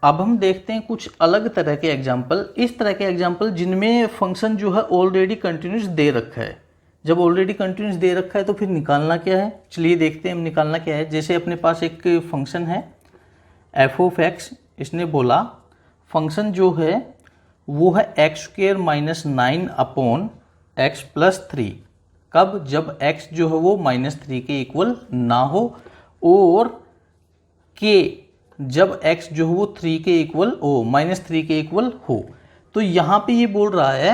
अब हम देखते हैं कुछ अलग तरह के एग्जाम्पल, इस तरह के एग्जाम्पल जिनमें फंक्शन जो है ऑलरेडी कंटिन्यूस दे रखा है। जब ऑलरेडी कंटिन्यूस दे रखा है तो फिर निकालना क्या है, चलिए देखते हैं हम निकालना क्या है। जैसे अपने पास एक फंक्शन है एफ ऑफ एक्स, इसने बोला फंक्शन जो है वो है x square minus 9 upon x plus 3। कब? जब x जो है वो -3 के इक्वल ना हो और k जब x जो है वो 3 के इक्वल हो, -3 के इक्वल हो। तो यहाँ पे ये बोल रहा है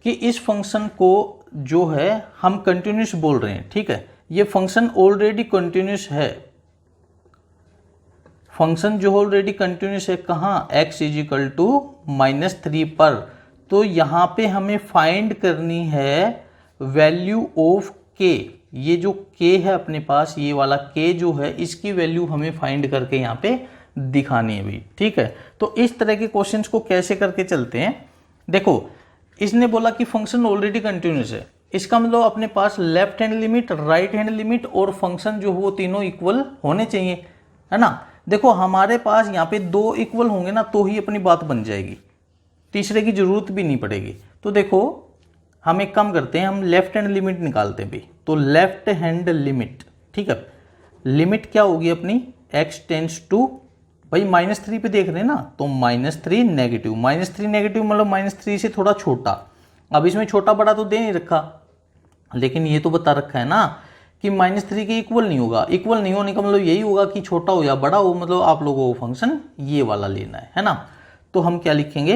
कि इस फंक्शन को जो है हम कंटिन्यूस बोल रहे हैं, ठीक है। ये फंक्शन ऑलरेडी कंटिन्यूस है, फंक्शन जो ऑलरेडी कंटिन्यूस है कहाँ? x इजिकल टू -3 पर। तो यहाँ पे हमें फाइंड करनी है वैल्यू ऑफ k। ये जो k है अपने पास, ये वाला k जो है, इसकी वैल्यू हमें फाइंड करके यहाँ पे दिखानी है भाई, ठीक है। तो इस तरह के क्वेश्चंस को कैसे करके चलते हैं, देखो इसने बोला कि फंक्शन ऑलरेडी कंटिन्यूस है, इसका मतलब अपने पास left hand limit, right hand limit और फंक्शन जो है वो तीनों इक्वल होने चाहिए, है ना। देखो हमारे पास यहाँ पे 2 इक्वल होंगे ना तो ही अपनी बात बन जाएगी, तीसरे की जरूरत भी नहीं पड़ेगी। तो देखो हम एक काम करते हैं, हम लेफ्ट हैंड लिमिट निकालते हैं भाई। तो लेफ्ट हैंड लिमिट, ठीक है, लिमिट क्या होगी अपनी? x टेंस टू, भाई -3 पे देख रहे हैं ना, तो -3 नेगेटिव, -3 नेगेटिव मतलब -3 से थोड़ा छोटा। अब इसमें छोटा बड़ा तो दे नहीं रखा, लेकिन ये तो बता रखा है ना कि -3 के इक्वल नहीं होगा। इक्वल नहीं होने का मतलब यही होगा कि छोटा हो या बड़ा हो, मतलब आप लोगों को फंक्शन ये वाला लेना है ना। तो हम क्या लिखेंगे?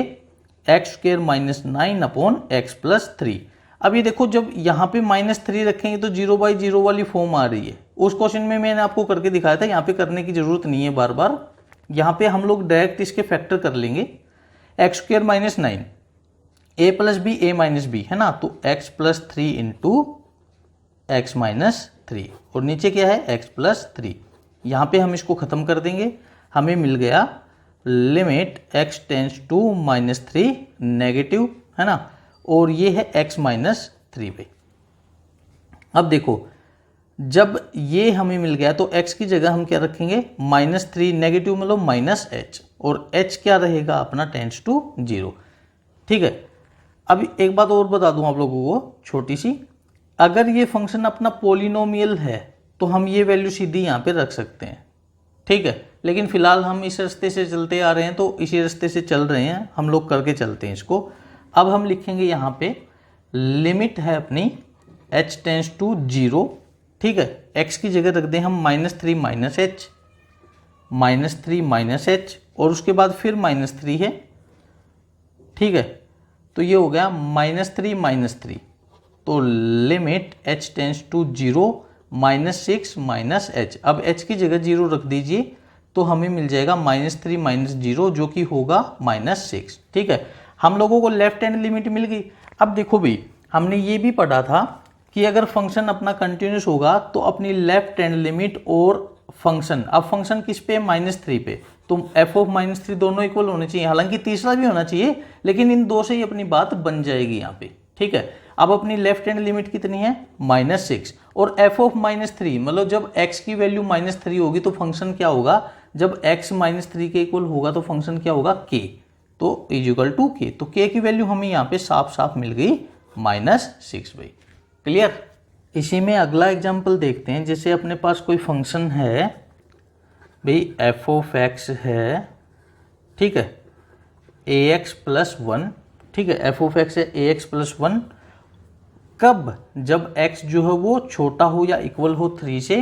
X square minus 9 upon x plus 3। अब ये देखो जब यहाँ पे -3 रखेंगे तो 0/0 वाली फॉर्म आ रही है। उस क्वेश्चन में मैंने आपको करके दिखाया था, यहाँ पे करने की जरूरत नहीं है बार बार। यहाँ पे हम लोग डायरेक्ट इसके फैक्टर कर लेंगे। X square minus 9 a plus b a minus b, है ना। तो x plus 3 into x minus 3 और नीचे क्या है? x plus 3। यहाँ पे हम इसको खत्म कर देंगे, हमें मिल गया limit x tends to -3 negative, है ना, और ये है x माइनस 3 पे। अब देखो जब ये हमें मिल गया तो x की जगह हम क्या रखेंगे? -3 नेगेटिव मतलब -h, और h क्या रहेगा अपना? टेंस टू 0, ठीक है। अब एक बात और बता दूं आप लोगों को छोटी सी, अगर ये फंक्शन अपना पोलिनोमियल है तो हम ये वैल्यू सीधी यहाँ पे रख सकते हैं, ठीक है। लेकिन फिलहाल हम इस रास्ते से चलते आ रहे हैं तो इसी रास्ते से चल रहे हैं हम लोग, करके चलते हैं इसको। अब हम लिखेंगे यहाँ पे लिमिट है अपनी h टेंस टू 0, ठीक है। x की जगह रख दें हम -3 माइनस h, -3 माइनस h, और उसके बाद फिर -3 है, ठीक है। तो ये हो गया -3 माइनस 3। तो limit h tends to 0 -6 minus h। अब h की जगह 0 रख दीजिए तो हमें मिल जाएगा -3 माइनस 0 जो कि होगा -6, ठीक है। हम लोगों को लेफ्ट हैंड लिमिट मिल गई। अब देखो भाई हमने ये भी पढ़ा था कि अगर फंक्शन अपना कंटिन्यूस होगा तो अपनी लेफ्ट हैंड लिमिट और फंक्शन, अब फंक्शन किस पे? -3 पे, तो f ऑफ -3 दोनों इक्वल होने चाहिए। हालांकि तीसरा भी होना चाहिए, लेकिन इन दो से ही अपनी बात बन जाएगी यहाँ पे, ठीक है। अब अपनी लेफ्ट हैंड लिमिट कितनी है? -6, और f ऑफ -3 मतलब जब x की वैल्यू -3 होगी तो फंक्शन क्या होगा? जब x -3 के इक्वल होगा तो फंक्शन क्या होगा? k, तो इजिकल टू k। तो k की वैल्यू हमें यहाँ पे साफ साफ मिल गई -6 भाई, क्लियर। इसी में अगला एग्जाम्पल देखते हैं। जैसे अपने पास कोई फंक्शन है भाई f ऑफ x है, ठीक है, ax प्लस 1, ठीक है, f ऑफ x है ax प्लस 1। कब? जब x जो है वो छोटा हो या इक्वल हो 3 से,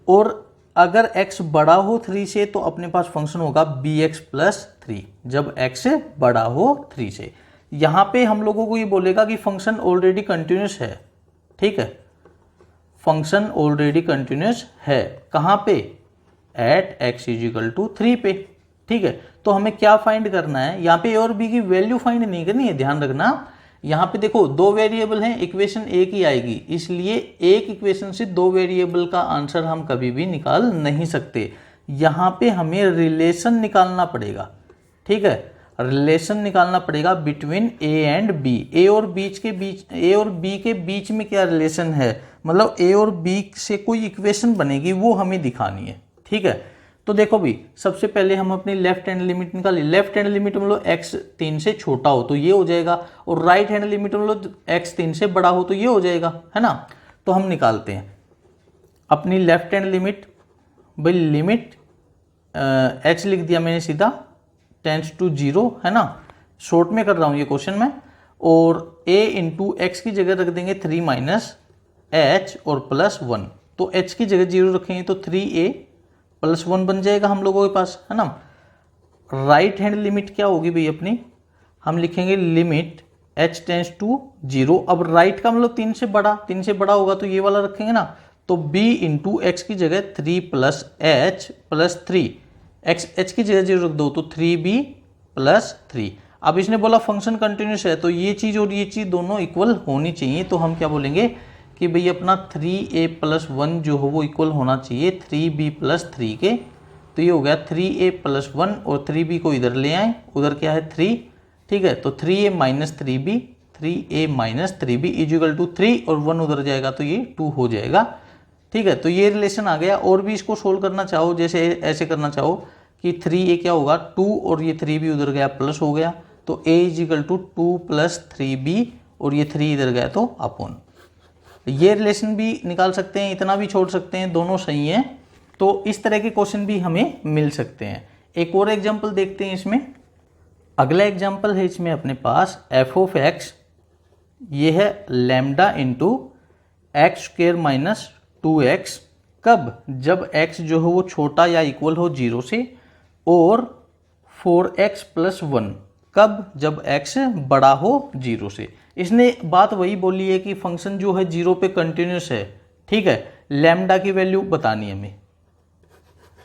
और अगर x बड़ा हो 3 से तो अपने पास फंक्शन होगा bx प्लस 3, जब x बड़ा हो 3 से। यहाँ पे हम लोगों को ये बोलेगा कि फंक्शन ऑलरेडी कंटिन्यूस है, ठीक है, फंक्शन ऑलरेडी कंटिन्यूस है। कहाँ पे? एट x इजिकल टू 3 पे, ठीक है। तो हमें क्या फाइंड करना है? यहाँ पे a और b की वैल्यू फाइंड नहीं करनी है, ध्यान रखना। यहाँ पे देखो 2 वेरिएबल हैं, इक्वेशन एक ही आएगी, इसलिए एक इक्वेशन से 2 वेरिएबल का आंसर हम कभी भी निकाल नहीं सकते। यहाँ पे हमें रिलेशन निकालना पड़ेगा, ठीक है, रिलेशन निकालना पड़ेगा between a and b। a और b के बीच में क्या रिलेशन है, मतलब a और b से कोई इक्वेशन बनेगी वो हमें दिखानी है, ठीक है। तो देखो भी सबसे पहले हम अपनी लेफ्ट हैंड लिमिट निकाली। लेफ्ट हैंड लिमिट मतलब x 3 से छोटा हो तो ये हो जाएगा, और राइट हैंड लिमिट मतलब x 3 से बड़ा हो तो ये हो जाएगा, है ना। तो हम निकालते हैं अपनी लेफ्ट हैंड लिमिट। भाई लिमिट h लिख दिया मैंने सीधा, टेंड्स टू 0, है ना, शॉर्ट में कर रहा हूँ ये क्वेश्चन में। और a इंटू एक्स की जगह रख देंगे 3 माइनस h और प्लस 1, तो h की जगह 0 रखेंगे तो 3a प्लस 1 बन जाएगा हम लोगों के पास, है ना। राइट हैंड लिमिट क्या होगी भाई अपनी, हम लिखेंगे लिमिट h टेंड्स टू 0। अब राइट का मतलब 3 से बड़ा होगा तो ये वाला रखेंगे ना, तो b इंटू एक्स की जगह 3 प्लस h प्लस 3, h की जगह 0 रख दो तो 3b प्लस 3। अब इसने बोला फंक्शन कंटिन्यूस है, तो ये चीज़ और ये चीज़ दोनों इक्वल होनी चाहिए, तो हम क्या बोलेंगे कि भाई अपना 3a प्लस 1 जो हो वो इक्वल होना चाहिए 3b प्लस 3 के। तो ये हो गया 3a प्लस 1 और 3b को इधर ले आए, उधर क्या है 3, ठीक है। तो 3a minus 3b, 3a minus 3b is equal to 3 और 1 उधर जाएगा तो ये 2 हो जाएगा, ठीक है। तो ये रिलेशन आ गया। और भी इसको सोल्व करना चाहो, जैसे ऐसे करना चाहो कि 3a क्या होगा 2 और ये 3b उधर गया प्लस हो गया, तो a is equal to 2 plus 3b और ये 3 इधर गया तो अपॉन। ये रिलेशन भी निकाल सकते हैं, इतना भी छोड़ सकते हैं, दोनों सही हैं। तो इस तरह के क्वेश्चन भी हमें मिल सकते हैं। एक और एग्जांपल देखते हैं इसमें। अगला एग्जांपल है इसमें अपने पास f ऑफ x, ये है lambda into x square minus 2x, कब, जब x जो है वो छोटा या इक्वल हो 0 से, और 4x प्लस 1 कब, जब x बड़ा हो 0 से। इसने बात वही बोली है कि फंक्शन जो है 0 पे कंटिन्यूस है, ठीक है। लैम्डा की वैल्यू बतानी है हमें,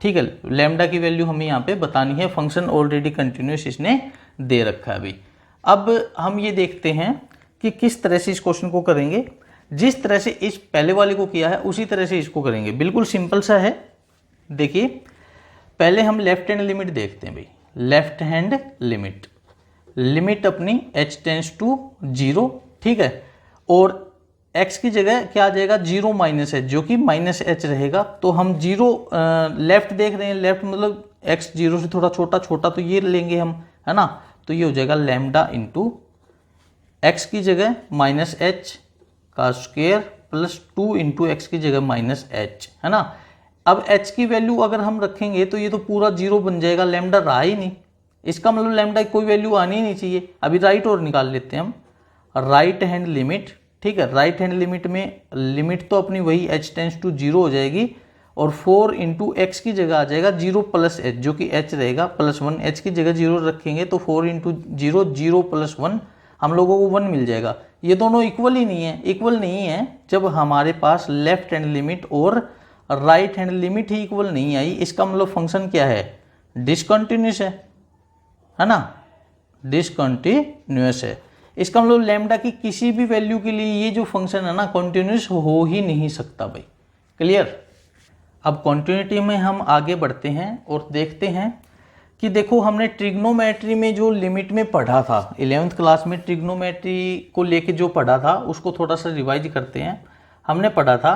ठीक है, लैम्डा की वैल्यू हमें यहाँ पे बतानी है। फंक्शन ऑलरेडी कंटिन्यूस इसने दे रखा है अभी। अब हम ये देखते हैं कि किस तरह से इस क्वेश्चन को करेंगे। जिस तरह से इस पहले वाले को किया है उसी तरह से इसको करेंगे, बिल्कुल सिंपल सा है। देखिए पहले हम लेफ्ट हैंड लिमिट देखते हैं भाई। लेफ्ट हैंड लिमिट, लिमिट अपनी h टेंड्स टू 0, ठीक है, और x की जगह क्या आ जाएगा 0 माइनस h, जो कि माइनस h रहेगा। तो हम 0 लेफ्ट देख रहे हैं, लेफ्ट मतलब x 0 से थोड़ा छोटा तो ये लेंगे हम, है ना। तो ये हो जाएगा लैम्डा इंटू एक्स की जगह माइनस h का स्क्वायर प्लस 2 इंटू एक्स की जगह माइनस h, है ना। अब h की वैल्यू अगर हम रखेंगे तो ये तो पूरा 0 बन जाएगा, लैम्डा रहा ही नहीं, इसका मतलब लैम्डा की कोई वैल्यू आनी ही नहीं चाहिए। अभी राइट और निकाल लेते हैं हम, राइट हैंड लिमिट, ठीक है। राइट हैंड लिमिट में लिमिट तो अपनी वही h टेंड्स टू 0 हो जाएगी, और 4 इंटू एक्स की जगह आ जाएगा 0 प्लस h, जो कि h रहेगा प्लस 1, h की जगह 0 रखेंगे तो 4 इंटू 0 0 प्लस 1, हम लोगों को 1 मिल जाएगा। ये दोनों इक्वल ही नहीं है, इक्वल नहीं है जब हमारे पास लेफ्ट हैंड लिमिट और राइट हैंड लिमिट ही इक्वल नहीं आई। इसका मतलब फंक्शन क्या है, डिसकंटिन्यूस है ना, डिसकंटिन्यूस है। इसका मतलब लैम्डा की किसी भी वैल्यू के लिए ये जो फंक्शन है ना कॉन्टिन्यूस हो ही नहीं सकता भाई, क्लियर। अब कॉन्टिन्यूटी में हम आगे बढ़ते हैं और देखते हैं कि देखो हमने ट्रिग्नोमेट्री में जो लिमिट में पढ़ा था 11th क्लास में, ट्रिग्नोमेट्री को लेके जो पढ़ा था उसको थोड़ा सा रिवाइज करते हैं। हमने पढ़ा था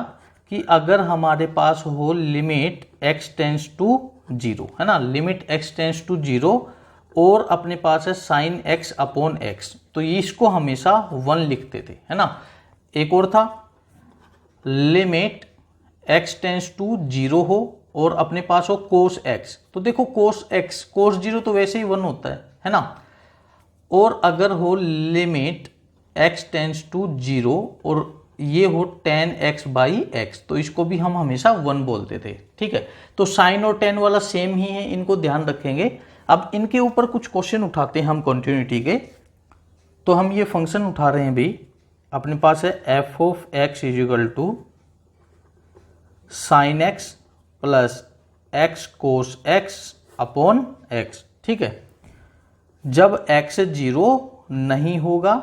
कि अगर हमारे पास हो लिमिट x टेंड्स टू 0, है ना, लिमिट x टेंड्स टू 0 और अपने पास है साइन x अपॉन x, तो ये इसको हमेशा 1 लिखते थे, है ना। एक और था लिमिट x टेंड्स टू 0 हो और अपने पास हो कोस x, तो देखो कोस x कोस 0 तो वैसे ही 1 होता है ना। और अगर हो लिमिट x टेंड्स टू 0 और ये हो tan x बाई x, तो इसको भी हम हमेशा 1 बोलते थे, ठीक है। तो साइन और tan वाला सेम ही है, इनको ध्यान रखेंगे। अब इनके ऊपर कुछ क्वेश्चन उठाते हैं हम कॉन्टिन्यूटी के। तो हम ये फंक्शन उठा रहे हैं भाई, अपने पास है f of x is equal to sine x plus x cos x upon x, ठीक है। जब x 0 नहीं होगा,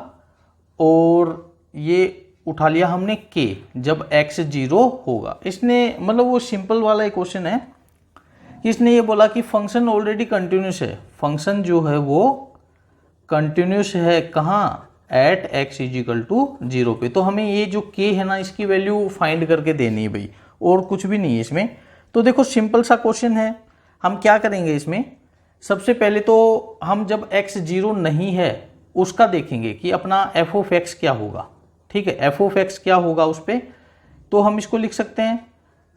और ये उठा लिया हमने k, जब x 0 होगा। इसने मतलब वो सिंपल वाला एक क्वेश्चन है कि इसने ये बोला कि फंक्शन ऑलरेडी कंटिन्यूस है, फंक्शन जो है वो कंटिन्यूस है कहाँ, एट x इजिकल टू 0 पे। तो हमें ये जो k है ना इसकी वैल्यू फाइंड करके देनी है भाई, और कुछ भी नहीं है इसमें। तो देखो सिंपल सा क्वेश्चन है, हम क्या करेंगे इसमें, सबसे पहले तो हम जब x 0 नहीं है उसका देखेंगे कि अपना f ऑफ x क्या होगा। ठीक है, f ऑफ x क्या होगा उस पर, तो हम इसको लिख सकते हैं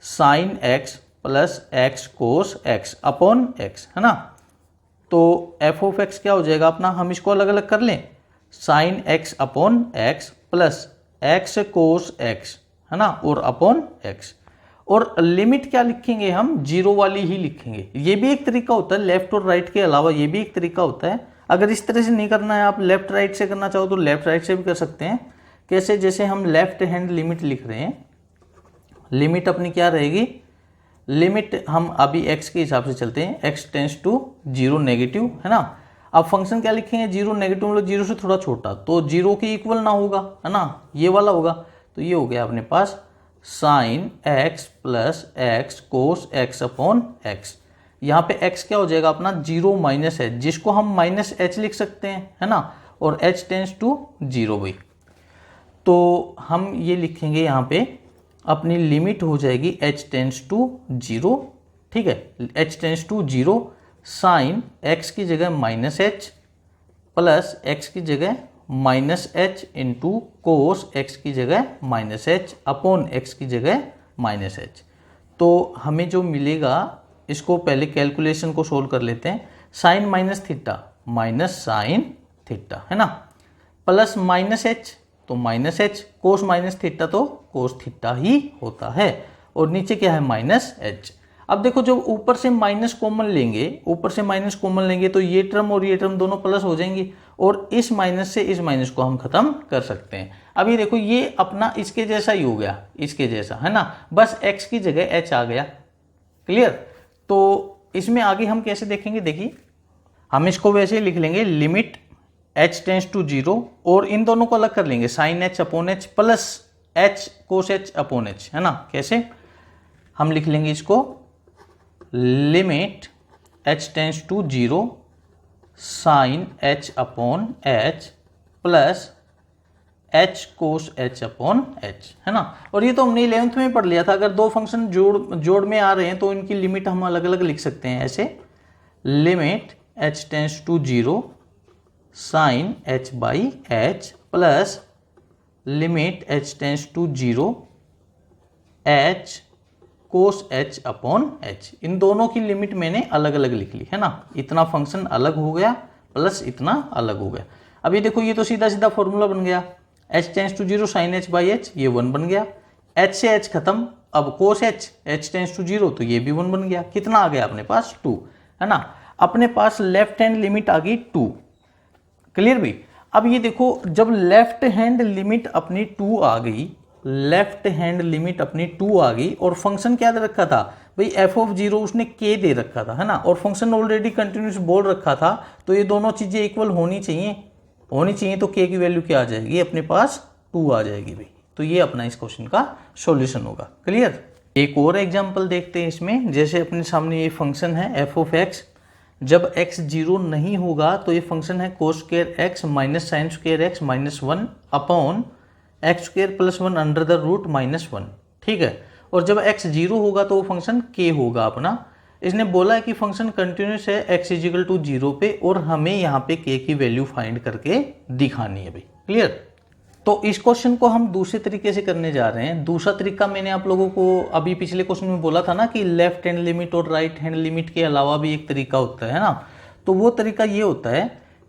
sign x plus x cos x upon x, है ना। तो f ऑफ x क्या हो जाएगा अपना, हम इसको अलग अलग कर लें, sine x upon x plus x cos x, है ना, और अपॉन x। और लिमिट क्या लिखेंगे हम, जीरो वाली ही लिखेंगे। ये भी एक तरीका होता है, लेफ्ट और राइट के अलावा ये भी एक तरीका होता है। अगर इस तरह से नहीं करना है, आप लेफ्ट राइट से करना चाहो तो लेफ्ट राइट से भी कर सकते हैं। कैसे, जैसे हम लेफ्ट हैंड लिमिट लिख रहे हैं, लिमिट अपनी क्या रहेगी, लिमिट हम अभी x के हिसाब से चलते हैं, x tends to zero negative, है ना। अब फंक्शन क्या लिखेंगे, जीरो नेगेटिव मतलब जीरो से थोड़ा छोटा, तो जीरो के इक्वल ना होगा, है ना, ये वाला होगा। तो ये हो गया अपने पास sign x plus x cos x upon x। यहाँ पे x क्या हो जाएगा अपना, जीरो माइनस एच, जिसको हम माइनस एच लिख सकते हैं, है ना, और h टेंस टू जीरो भाई। तो हम ये लिखेंगे यहाँ पे अपनी लिमिट हो जाएगी h टेंस टू जीरो। ठीक है, h tends to zero, sine x की जगह माइनस एच प्लस x की जगह minus h into cos x की जगह माइनस एच अपॉन x की जगह माइनस एच। तो हमें जो मिलेगा, इसको पहले कैलकुलेशन को सोल्व कर लेते हैं। Sine minus theta minus sine theta, है ना, प्लस माइनस एच तो minus h, cos minus theta तो कोस थीटा ही होता है, और नीचे क्या है माइनस एच। अब देखो जब ऊपर से माइनस कॉमन लेंगे, ऊपर से माइनस कॉमन लेंगे तो ये टर्म और ये टर्म दोनों प्लस हो जाएंगी, और इस माइनस से इस माइनस को हम खत्म कर सकते हैं। अब ये देखो ये अपना इसके जैसा ही हो गया, इसके जैसा, है ना, बस x की जगह h आ गया। क्लियर। तो इसमें आगे हम कैसे देखेंगे, देखिए हम इसको वैसे ही लिख लेंगे, limit h tends to zero, और इन दोनों को अलग कर लेंगे, sine h upon h plus h cos h upon h, है ना। कैसे, हम लिख लेंगे इसको limit h tends to zero sine h upon h plus h cos h upon h, है ना। और ये तो हमने 11th में पढ़ लिया था, अगर दो फंक्शन जोड़ में आ रहे हैं तो इनकी लिमिट हम अलग अलग लिख सकते हैं ऐसे, limit h tends to zero sine h by h plus limit h tends to zero h cos h upon h। इन दोनों की लिमिट मैंने अलग अलग लिख ली, है ना। इतना फंक्शन अलग हो गया प्लस इतना अलग हो गया। अब ये देखो ये तो सीधा सीधा फॉर्मूला बन गया, h tends to zero sine h by h, ये 1 बन गया, h से h खत्म, अब कोस h टेंस टू जीरो तो ये भी 1 बन गया। कितना आ गया अपने पास 2, है ना। अपने पास लेफ्ट हैंड लिमिट आ गई 2। क्लियर भाई। अब ये देखो जब लेफ्ट हैंड लिमिट अपनी 2 आ गई, लेफ्ट हैंड लिमिट अपनी 2 आ गई, और फंक्शन क्या दे रखा था भाई, f ऑफ जीरो उसने k दे रखा था, है ना, और फंक्शन ऑलरेडी कंटिन्यूस बोल रखा था, तो ये दोनों चीजें इक्वल होनी चाहिए, तो k की वैल्यू क्या आ जाएगी अपने पास 2 आ जाएगी भाई। तो ये अपना इस क्वेश्चन का सॉल्यूशन होगा। क्लियर। एक और एग्जांपल देखते हैं इसमें, जैसे अपने सामने ये फंक्शन है f ऑफ x, जब x जीरो नहीं होगा तो ये फंक्शन है cos square x minus sine square x minus 1 upon x square plus 1 under the root minus 1। ठीक है, और जब x जीरो होगा तो वो फंक्शन k होगा अपना। इसने बोला है कि फंक्शन कंटिन्यूस है x इजिकल टू जीरो पे, और हमें यहाँ पे k की वैल्यू फाइंड करके दिखानी है भाई। क्लियर। तो इस क्वेश्चन को हम दूसरे तरीके से करने जा रहे हैं। दूसरा तरीका मैंने आप लोगों को अभी पिछले क्वेश्चन में बोला था ना कि लेफ्ट हैंड लिमिट और राइट हैंड लिमिट के अलावा भी एक तरीका होता है ना। तो वो तरीका ये होता है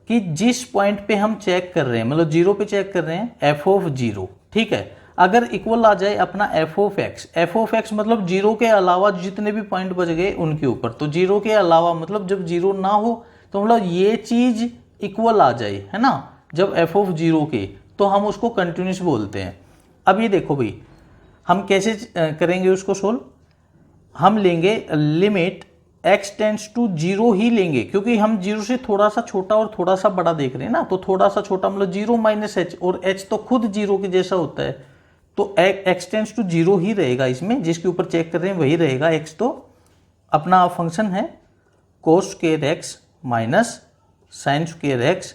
कि जिस पॉइंट पे हम चेक कर रहे हैं, मतलब जीरो पे चेक कर रहे हैं, एफ ऑफ जीरो, ठीक है, अगर इक्वल आ जाए अपना एफ ऑफ एक्स मतलब जीरो के अलावा जितने भी पॉइंट बच गए उनके ऊपर, तो जीरो के अलावा मतलब जब जीरो ना हो तो मतलब ये चीज इक्वल आ जाए, है ना, जब एफ ऑफ जीरो के, तो हम उसको कंटिन्यूस बोलते हैं। अब ये देखो भाई हम कैसे करेंगे उसको सोल्व, हम लेंगे limit x tends to zero ही लेंगे, क्योंकि हम जीरो से थोड़ा सा छोटा और थोड़ा सा बड़ा देख रहे हैं ना, तो थोड़ा सा छोटा मतलब जीरो माइनस एच, और h तो खुद जीरो के जैसा होता है, तो x टेंस टू जीरो ही रहेगा इसमें, जिसके ऊपर चेक कर रहे हैं वही रहेगा x। तो अपना फंक्शन है cos square x minus sine square x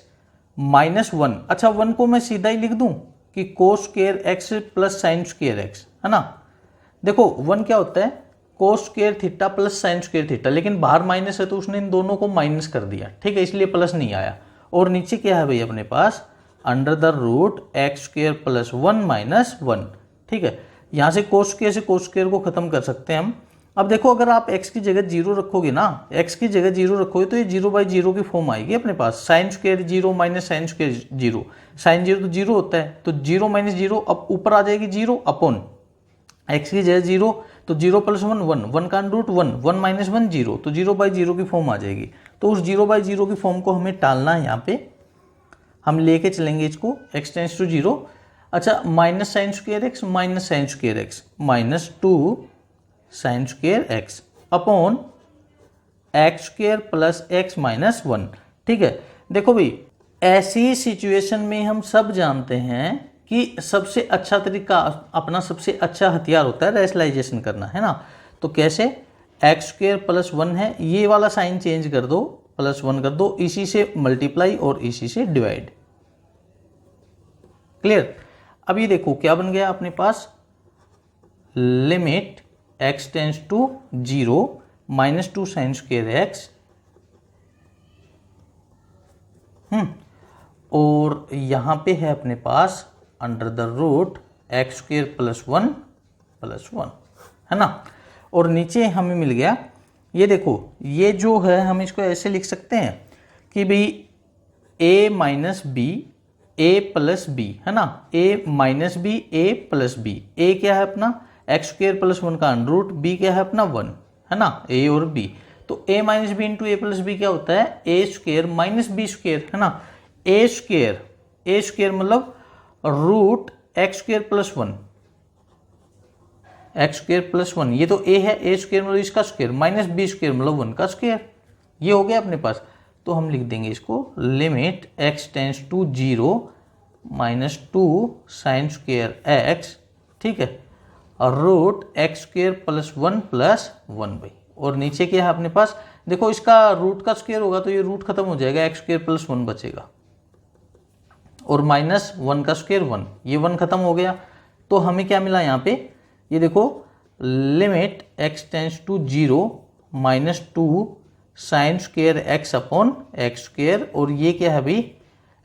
minus 1। अच्छा 1 को मैं सीधा ही लिख दूं कि कोस square x plus sign square x, है ना। देखो 1 क्या होता है, cos square theta plus sine square theta, लेकिन बाहर माइनस है तो उसने इन दोनों को माइनस कर दिया, ठीक है, इसलिए प्लस नहीं आया। और नीचे क्या है भाई अपने पास, under the root x square plus 1 minus 1, ठीक है। यहाँ से कोस स्क्वायर से कोस स्क्वायर को खत्म कर सकते हैं हम। अब देखो अगर आप x की जगह 0 रखोगे ना, x की जगह 0 रखोगे तो ये 0/0 की फॉर्म आएगी अपने पास, sine square 0 minus sine square 0, sine 0 तो 0 होता है, तो 0 माइनस 0 अब ऊपर आ जाएगी 0 अपॉन x की जगह 0 तो 0 प्लस 1 1, 1 का रूट 1, 1 माइनस 1 0, तो 0/0 की फॉर्म आ जाएगी। तो उस 0/0 की फॉर्म को हमें टालना है, यहाँ पे हम लेके चलेंगे इसको x टेंस टू 0। अच्छा, minus sine square x minus sine square x minus 2 sine square x upon x square plus x minus 1, ठीक है। देखो भाई ऐसी सिचुएशन में हम सब जानते हैं कि सबसे अच्छा तरीका, अपना सबसे अच्छा हथियार होता है रैशनलाइजेशन करना, है ना। तो कैसे, एक्स स्क्वायर प्लस 1 है, ये वाला साइन चेंज कर दो, प्लस 1 कर दो, इसी से मल्टीप्लाई और इसी से डिवाइड, क्लियर। अब ये देखो क्या बन गया अपने पास, limit x tends to 0 minus 2 sine square x, और यहां पे है अपने पास under the root x square plus 1 है ना। और नीचे हमें मिल गया, ये देखो ये जो है हम इसको ऐसे लिख सकते हैं कि भाई a minus b a plus b, है ना, a minus b a plus b, a क्या है अपना एक्स स्क्वायर प्लस 1 का रूट, b क्या है अपना 1, है ना, a और b। तो a minus b into a plus b क्या होता है, a square minus b square, है ना। a स्क्वायर मतलब root x square plus 1, x square plus 1, ये तो a है, a स्क्वायर मतलब इसका स्क्वायर, माइनस बी स्क्वायर मतलब 1 का स्क्वायर, ये हो गया अपने पास। तो हम लिख देंगे इसको limit x tends to 0 minus 2 sine square x, ठीक है, और रूट एक्स स्क्वायर प्लस 1 भाई। और नीचे क्या है अपने पास, देखो इसका रूट का स्क्वायर होगा तो ये रूट खत्म हो जाएगा, एक्स स्क्वायर प्लस 1 बचेगा, और माइनस 1 का स्क्वायर 1, ये 1 खत्म हो गया। तो हमें क्या मिला यहाँ पे, ये देखो limit x tends to 0 minus 2 sine square x upon x square, और ये क्या है भाई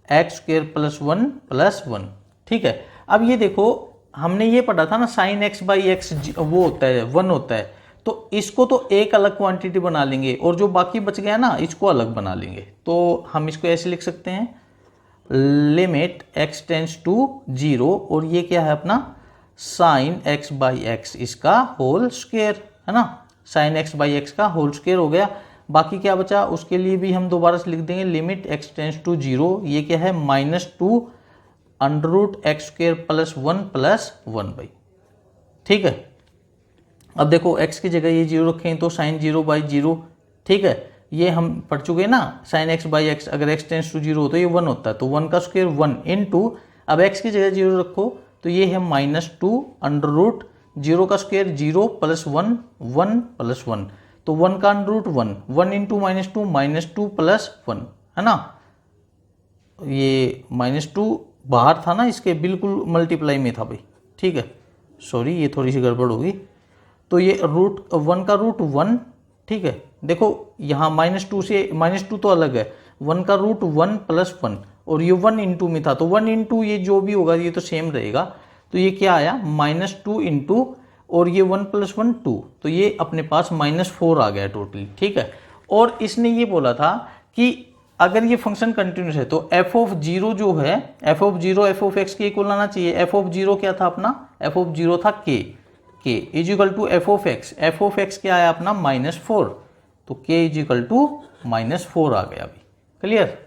एक्स स्क्वायर प्लस 1, ठीक है। अब ये देखो हमने ये पढ़ा था ना, साइन एक्स बाई एक्स वो होता है 1 होता है, तो इसको तो एक अलग क्वांटिटी बना लेंगे और जो बाकी बच गया ना इसको अलग बना लेंगे। तो हम इसको ऐसे लिख सकते हैं लिमिट x टेंस टू 0, और ये क्या है अपना साइन एक्स बाई एक्स इसका होल स्क्वायर, है ना, साइन एक्स बाई एक्स का होल स्क्वायर हो गया। बाकी क्या बचा उसके लिए भी हम दोबारा से लिख देंगे लिमिट x टेंस टू 0, ये क्या है minus 2 under root x square plus 1 भाई, ठीक है। अब देखो x की जगह ये 0 रखें तो साइन 0/0, ठीक है, ये हम पढ़ चुके हैं ना, साइन एक्स बाई एक्स अगर x टेंस टू 0 हो तो ये 1 होता है, तो 1 का स्क्वायर 1 इंटू, अब x की जगह 0 रखो तो ये है माइनस 2 अंडर रूट 0 का स्क्वायर 0 प्लस 1 प्लस 1, तो 1 का under root 1 into minus 2 plus 1, है ना, ये -2 बाहर था ना, इसके बिल्कुल मल्टीप्लाई में था भाई, ठीक है, सॉरी ये थोड़ी सी गड़बड़ होगी। तो ये रूट 1 का रूट 1, ठीक है, देखो यहाँ -2 से -2 तो अलग है, 1 का रूट 1 प्लस 1, और ये 1 इंटू में था तो 1 इंटू ये जो भी होगा ये तो सेम रहेगा, तो ये क्या आया -2 इंटू, और ये 1 प्लस 1 2, तो ये अपने पास -4 आ गया टोटली, ठीक है। और इसने ये बोला था कि अगर ये फंक्शन कंटिन्यूस है तो f ऑफ 0 जो है, f of 0 f of x के इक्वल आना चाहिए। f ऑफ 0 क्या था अपना, f ऑफ 0 था k is equal to f of x क्या आया अपना -4, तो k इज इक्वल टू -4 आ गया अभी, क्लियर।